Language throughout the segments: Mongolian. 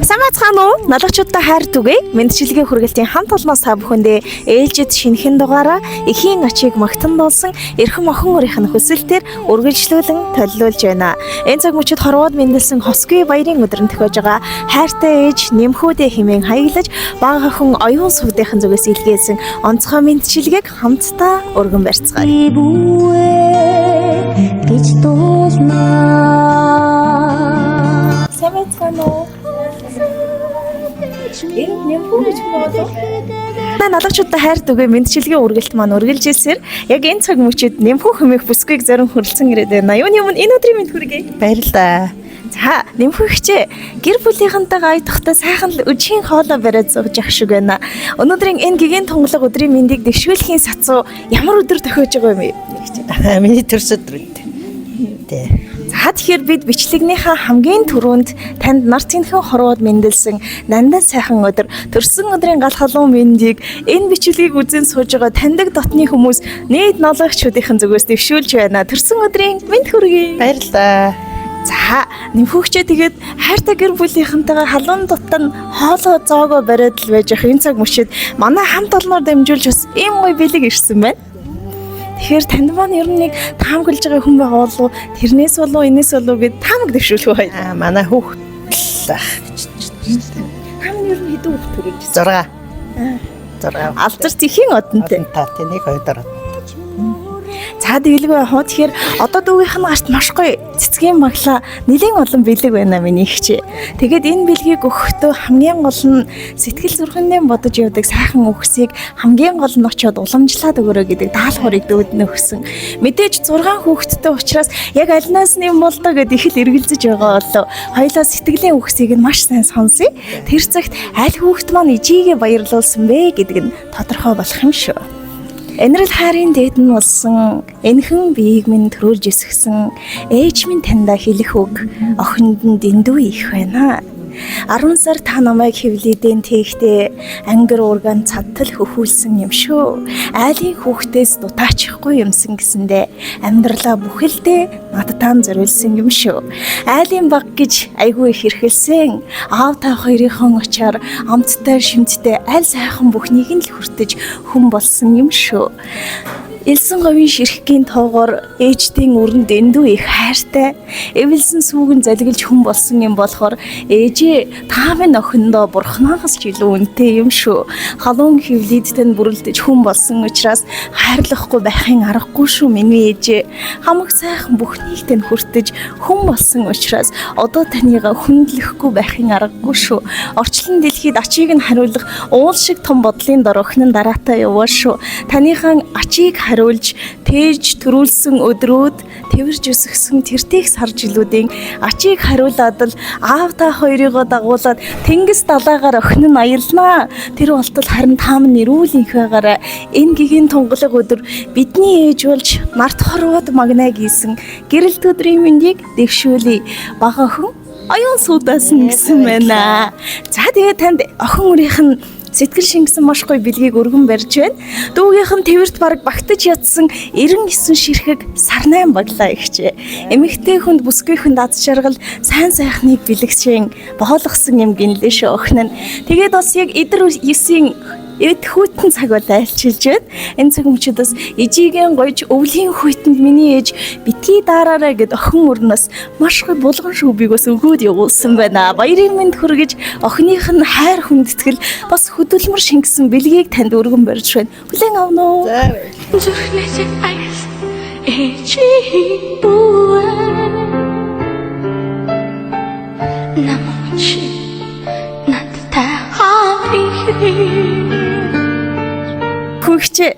Сайн бацгаана уу? Налгачуудтай хайр түгэе. Мэндчилгээ хүргэлтийн хамт олноос та бүхэндээ ээлжид шинэхэн дугаараа эхийн ачийг магтан дуулсан эрхэм охин өрийнх нь хүсэлтээр үргэлжлүүлэн төлөвлөж байна. Энэ цаг мөчид хорвоод мэндэлсэн Хосгүй баярын өдрөнд төхөж байгаа хайртай ээж нэмхүүдээ хэмээн хаяглаж бага охин оюун сүвдийнхэн зүгээс илгээсэн онцгой мэндчилгээг хамтдаа өргөн барьцгаая. Гэж дуулнаа. Сайн бацгаана уу? Налгачуудтай хайр түгэе мэндчилгээ үргэлт маань үргэлж ирсээр яг энэ цаг мөчид нэмхүү хэмээх бүсгүйг зарим хөрлцөн ирээд байна. Юуны өмнө энэ өдрийн мэнд хүргэе. Баярлалаа. За нэмхүүгчээ гэр бүлийнхэнтэйгээ аяхдахтаа сайхан л өчийн хоолой бариад зууж явах шиг байна. Өнөөдрийн энэ гэгэн тунгалаг өдрийн мэндийг дэвшүүлэхийн сацуу ямар өдөр тохиож байгаа юм бэ? Миний төрс өдөр. Тэ. За тэгэхээр бид бичлэгнийхаа хамгийн түрүүнд танд нар цэнхэн хорвоод мэндэлсэн нандаа сайхан өдөр төрсөн өдрийн гал халуун мэндийг энэ бичлэгийг үзэн сууж байгаа таньдаг дотны хүмүүс нийт налгачуудын зүгээс дэвшүүлж байна. Төрсөн өдрийн мэнд хүргэе. Баярлалаа. За нэмхүүгчээ тэгээд хайртай гэр бүлийнхэнтэйгээ халуун дутан хоолой зоогоо бариад л байж ах энэ цаг мөчид манай хамт олноор дамжуулж бас ийм гоё бэлэг ирсэн байна. Тэгэхээр танд маань ер нь нэг таамаглаж байгаа хүн байгаа болов тэрнээс болов энэс болов гэд таамаг дэвшүүлэх бай. Манай хүүхд гэж. Хамт ер нь хэдэн хүүхд төрөж? 6. Алдар зихийн одонтой. Та тэнийг хоёроор. За тэгэлгүй хоо тэгэхээр одоо дүүгийнх нь гарт маш гоё цэцгийн баглаа нэлийн олон бэлэг байна миний ихчээ. Тэгээд энэ бэлгийг өгөхдөө хамгийн гол нь сэтгэл зүрхэндээ бодож явдаг сайхан үгсийг хамгийн гол нь очиод уламжлаад өгөрөө гэдэг даалгаврыг дөөднө өгсөн. Мэдээж 6 хүүхэдтэй учраас яг альнаас нэм болдоо гэд их л эргэлзэж байгаа болов. Хоёлаа сэтгэлийн үгсийг нь маш сайн сонсъё. Тэр цагт аль хүүхэд маань ижигээ баярлуулсан бэ гэдэг нь тодорхой болох юм шүү. Энэрл хайрын дээд нь болсон энхэн биеийг минь төрүүлж өсгсөн ээж минь таньда хэлэх үг охинд нь дэндүү их байна. 10 сар та намайг хэвлэдэн тэгтээ ангир урган цадтал хөхүүлсэн юм шүү. Айлын хүүхдээс дутаачихгүй юмсан гэсэндээ амьдралаа бүхэлдээ надтаан зориулсан юм шүү. Айлын баг гэж айгүй их хэрхэлсэн. Аав та хоёрынхон очоор амттай шимттэй аль сайхан бүхнийг нь л хүртэж хүн болсон юм шүү. Элсэн говийн ширхгийн тоогоор ээждийн өрн дэндүү их хайртай. Эвэлсэн сүүгэн залгилж хүн болсон юм болохоор ээжээ та минь охиндоо бурхнаас ч илүү үнэтэй юм шүү. Халуун хөвлөдтэй нь бүрэлдэж хүн болсон учраас хайрлахгүй байхын аргагүй шүү миний ээжээ. Хамаг сайхан бүхнийг тань хүртэж хүн болсон учраас одоо танийгаа хүндлэхгүй байхын аргагүй шүү. Орчлон дэлхийд ачийг нь хариулах уул шиг том бодлын дор охин нь дараатаа яваа шүү. Танийхан ачийг хариулж тээж төрүүлсэн өдрүүд тэрж өсгсөн тэртийг сар жилүүдийн ачийг хариулаад л аав та хоёрыгоо дагуулад тэнгис далайгаар охин нь аялнаа. Тэр болтол харин таам нэрүүлийнх байгаараа энэ гигийн тунгалаг өдөр бидний ээж болж нарт хорвоод магнаа гийсэн гэрэлт өдрийн мэндийг дэвшүүлье. Бага охин оюун суудаас нь гисэн байна. За тэгээд танд охин өрийнх нь сэтгэл шингэсэн маш гоё бэлгийг өргөн барьж байна. Дүүгийнх нь тэрт бараг багтаж ядсан 99 ширхэг сарнайн баглаа ихчээ. Эмэгтэй хүнд бүсгүйхэнд аз жаргал сайн сайхныг бэлэгшин боолгосон юм гинлээ шүү охин нь. Тэгээд бас яг эдэр 9-ийн эд хүйтэн цаг бол айлчилж байна. Энэ цаг мөчид бас ижигийн гойж өвлийн хүйтэнд миний ээж битгий дараарай гэд охин өрнөөс маш гоё булган шүүбийг бас өгөөд явуулсан байна. Баярын мэнд хүргэж охиных нь хайр хүндэтгэл бас хөдөлмөр шингэсэн бэлгийг танд өргөн барьж байна. Хүлээн авна уу? За Хүүхчээ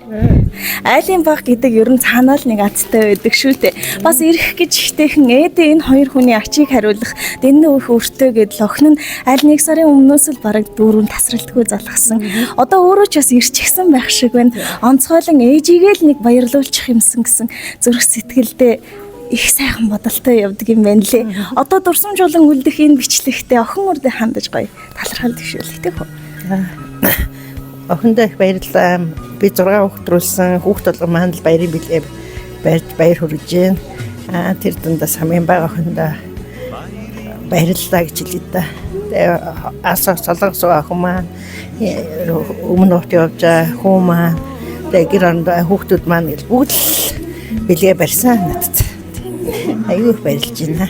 айлын баг гэдэг ер нь цаанаа л нэг азтай байдаг шүү дээ. Бас ирэх гэж ихтэйхэн ээдээ энэ хоёр хүний ачийг хариулах дэнэ өөх өртөө гэдэл охин нь аль нэг сарын өмнөөс л бараг дүүрэн тасралтгүй залгасан. Одоо өөрөө ч бас ирчихсэн байх шиг байна. Онцгойлон ээжигээ л нэг баярлуулчих юмсан гэсэн зүрх сэтгэлдээ их сайхан бодолтой явдаг юм байна лээ. Одоо дурсамжуулан үлдэх энэ бичлэгтээ охин үрдэ хандаж гоё талархал төвшүүлэх үү? Охиндоо их баярлалаа. Би 6 хүүхэд төрүүлсэн. Хүүхэд болгон маань л баярын билээ барьж баяр хүргэж байна. Тэр дундаас хамгийн бага охиндоо баярлалаа гэж хэлээ да. Тэгээ солонгос ах маань өмнө урт явж байгаа хүн маань тэгээ гэр оронд хүүхдүүд маань гэл бүгд бэлгээ барьсан надад. Аюу баярлж байна.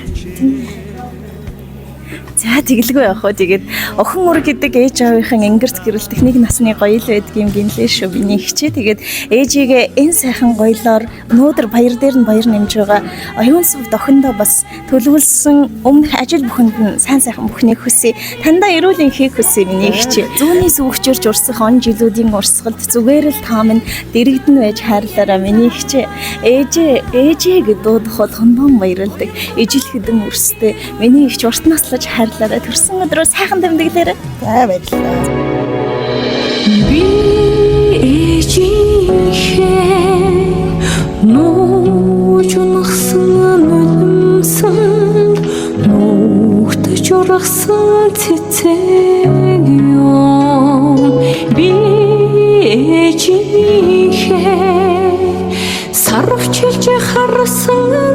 За тэгэлгүй яах вэ? Тэгээд охин ур гэдэг ээж аавынхан энгэрц гэрэлтэх нэг насны гоё л байдгийм гинлээ шүү миний хчээ. Тэгээд ээжигээ энэ сайхан гоёлоор өнөөдөр баяр дээр нь баяр нэмж байгаа оюун сүв дохиндоо бас төлөвлөсөн өмнөх ажил бүхэнд нь сайн сайхан бүхнийг хүсье. Тандаа эрүүл энхийг хүсье миний хчээ. Зүүнний сүвчөрч урсах он жилүүдийн урсгалд зүгээр л таам нь дэрэгдэн байж хайрлаараа миний хчээ. Ээжээ гэдүүд хондон баярлдаг. Ижил хэдэн өрстэй миний ихч урт наслаж хайрлаараа төрсөн өдрөө сайхан тэмдэглээрэй. За баярлалаа. Би ээжийнхээ нууж унахсан үлэмсэнд нуугдаж ургасан цэцэг юм. Би ээжийнхээ сарвчилж харсан